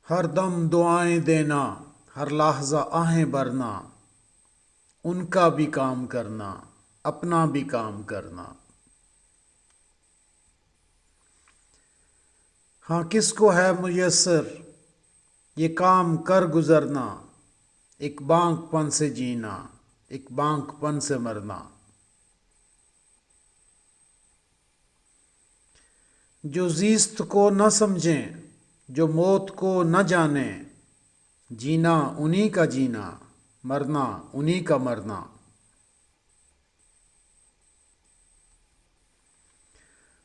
ہر دم دعائیں دینا، ہر لحظہ آہیں بھرنا، ان کا بھی کام کرنا، اپنا بھی کام کرنا۔ ہاں کس کو ہے میسر یہ کام کر گزرنا، ایک بانک پن سے جینا، ایک بانک پن سے مرنا۔ جو زیست کو نہ سمجھیں، جو موت کو نہ جانیں، جینا انہی کا جینا، مرنا انہی کا مرنا۔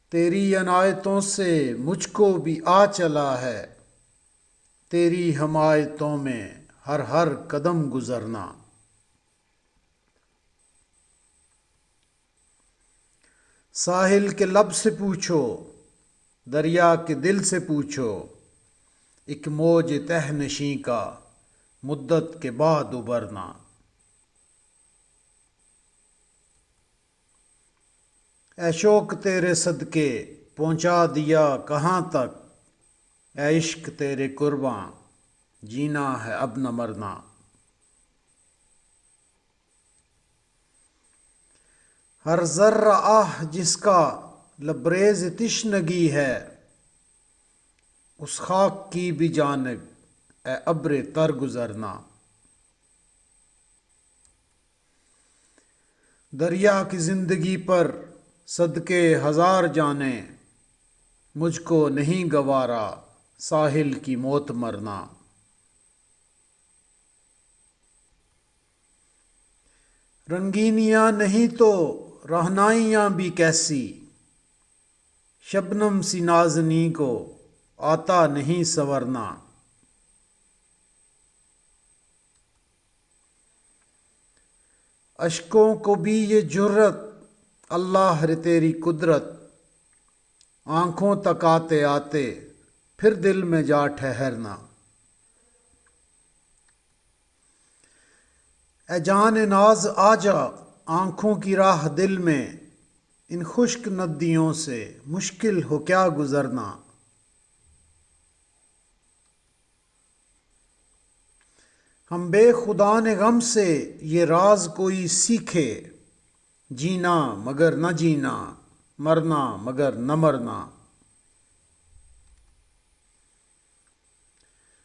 تیری عنایتوں سے مجھ کو بھی آ چلا ہے، تیری حمایتوں میں ہر ہر قدم گزرنا۔ ساحل کے لب سے پوچھو، دریا کے دل سے پوچھو، ایک موج تہ نشیں کا مدت کے بعد ابھرنا۔ اے شوق تیرے صدقے پہنچا دیا کہاں تک، اے عشق تیرے قرباں جینا ہے اب نہ مرنا۔ ہر ذرہ آہ جس کا لبریز تشنگی ہے، اس خاک کی بھی جانب اے ابر تر گزرنا۔ دریا کی زندگی پر صدقے ہزار جانیں، مجھ کو نہیں گوارا ساحل کی موت مرنا۔ رنگینیاں نہیں تو رہنائیاں بھی کیسی، شبنم سی نازنیں کو آتا نہیں سنورنا۔ اشکوں کو بھی یہ جرت اللہ رے تیری قدرت، آنکھوں تک آتے آتے پھر دل میں جا ٹھہرنا۔ اے جان ناز آجا آنکھوں کی راہ دل میں، ان خشک ندیوں سے مشکل ہو کیا گزرنا۔ ہم بے خدا نے غم سے یہ راز کوئی سیکھے، جینا مگر نہ جینا، مرنا مگر نہ مرنا۔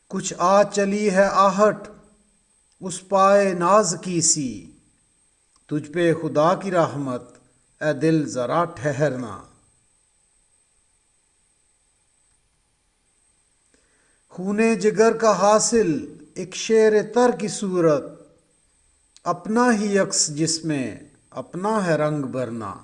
کچھ آ چلی ہے آہٹ اس پائے ناز کی سی، تجھ پہ خدا کی رحمت اے دل ذرا ٹھہرنا۔ خونے جگر کا حاصل ایک شیر تر کی صورت، اپنا ہی عکس جس میں اپنا ہے رنگ بھرنا۔